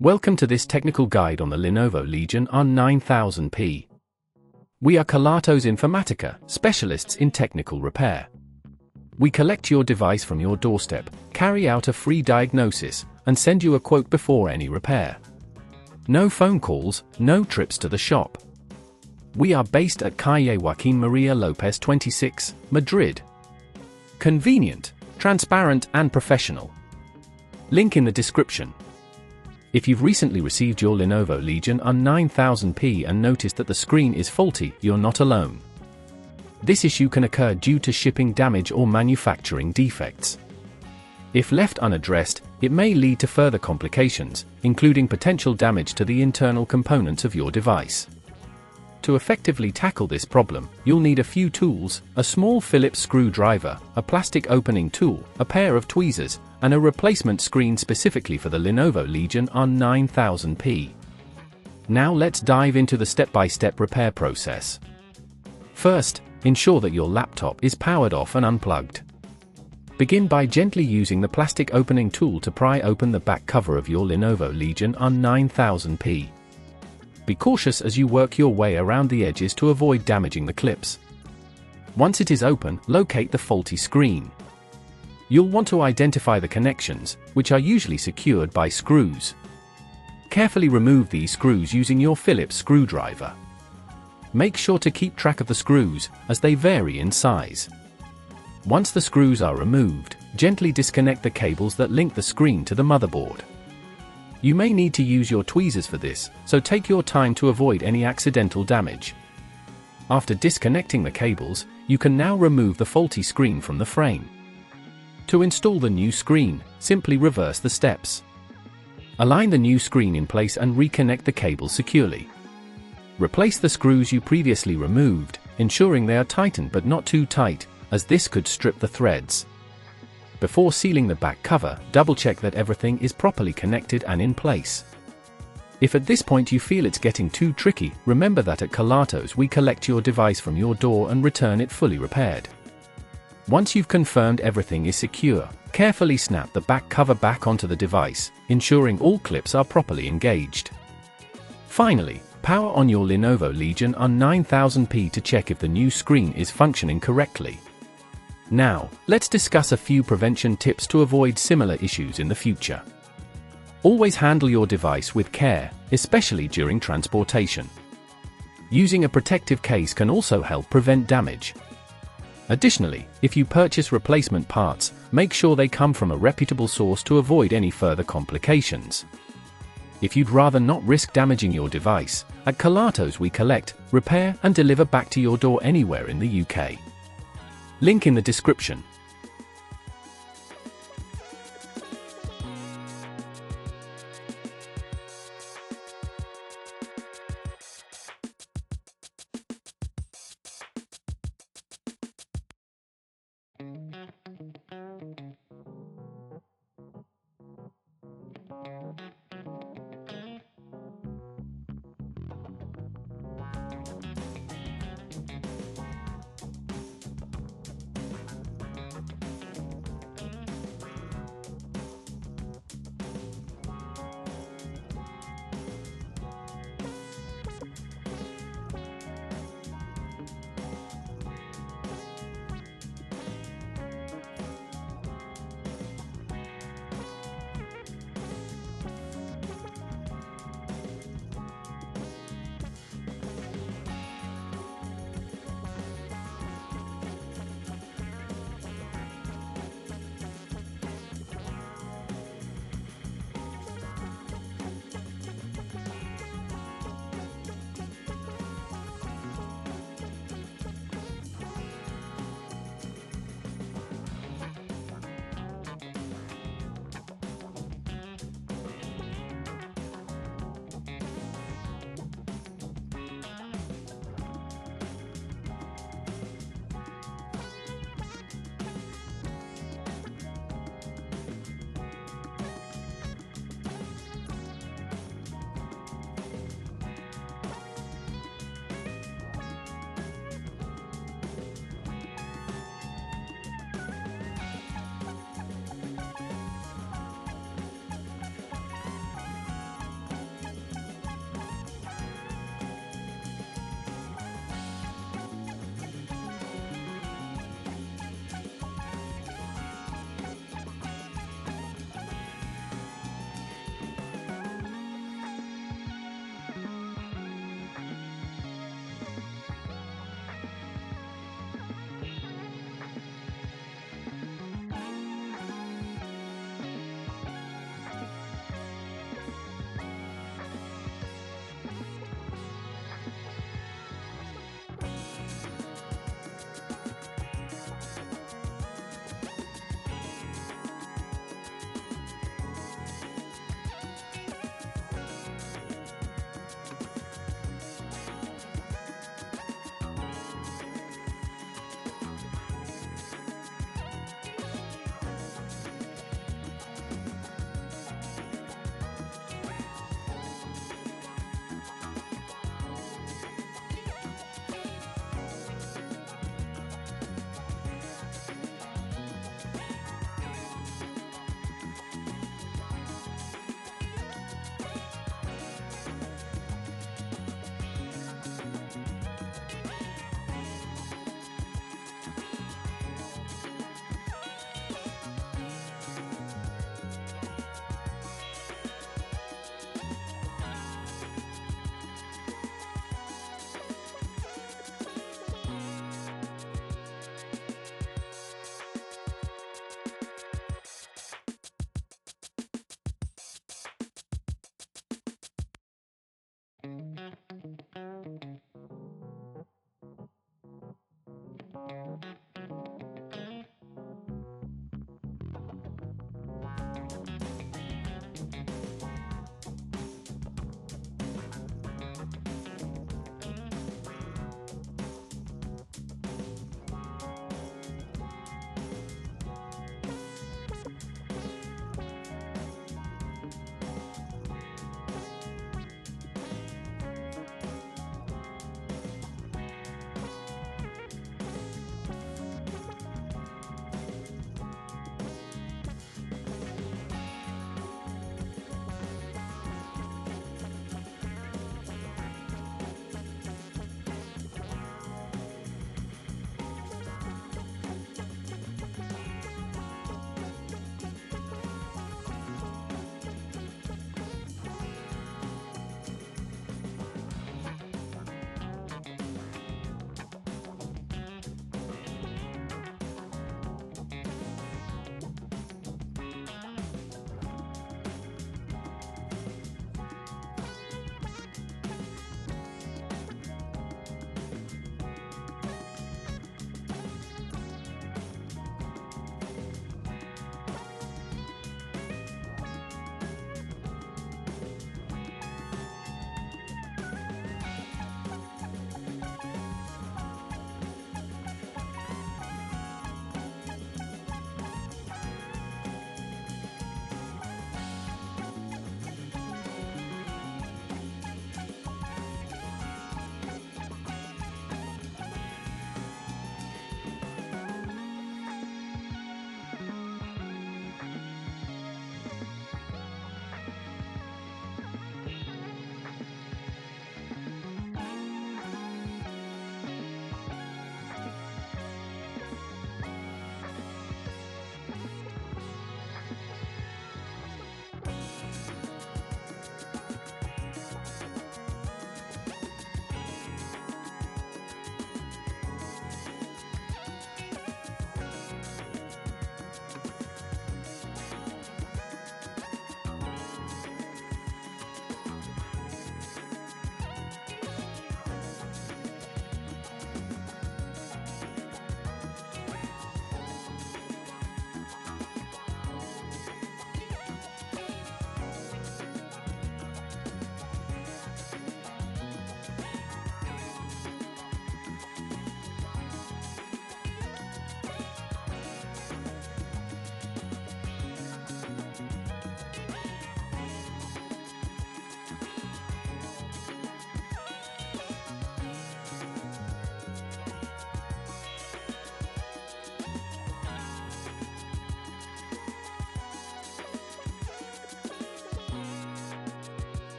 Welcome to this technical guide on the Lenovo Legion R9000P. We are Kelatos Informatica, specialists in technical repair. We collect your device from your doorstep, carry out a free diagnosis, and send you a quote before any repair. No phone calls, no trips to the shop. We are based at Calle Joaquín María López 26, Madrid. Convenient, transparent and professional. Link in the description. If you've recently received your Lenovo Legion R9000P and noticed that the screen is faulty, you're not alone. This issue can occur due to shipping damage or manufacturing defects. If left unaddressed, it may lead to further complications, including potential damage to the internal components of your device. To effectively tackle this problem, you'll need a few tools: a small Phillips screwdriver, a plastic opening tool, a pair of tweezers, and a replacement screen specifically for the Lenovo Legion R9000P. Now let's dive into the step-by-step repair process. First, ensure that your laptop is powered off and unplugged. Begin by gently using the plastic opening tool to pry open the back cover of your Lenovo Legion R9000P. Be cautious as you work your way around the edges to avoid damaging the clips. Once it is open, locate the faulty screen. You'll want to identify the connections, which are usually secured by screws. Carefully remove these screws using your Phillips screwdriver. Make sure to keep track of the screws, as they vary in size. Once the screws are removed, gently disconnect the cables that link the screen to the motherboard. You may need to use your tweezers for this, so take your time to avoid any accidental damage. After disconnecting the cables, you can now remove the faulty screen from the frame. To install the new screen, simply reverse the steps. Align the new screen in place and reconnect the cables securely. Replace the screws you previously removed, ensuring they are tightened but not too tight, as this could strip the threads. Before sealing the back cover, double-check that everything is properly connected and in place. If at this point you feel it's getting too tricky, remember that at Kelatos we collect your device from your door and return it fully repaired. Once you've confirmed everything is secure, carefully snap the back cover back onto the device, ensuring all clips are properly engaged. Finally, power on your Lenovo Legion R9000P to check if the new screen is functioning correctly. Now, let's discuss a few prevention tips to avoid similar issues in the future. Always handle your device with care, especially during transportation. Using a protective case can also help prevent damage. Additionally, if you purchase replacement parts, make sure they come from a reputable source to avoid any further complications. If you'd rather not risk damaging your device, at Kelatos we collect, repair, and deliver back to your door anywhere in the UK. Link in the description.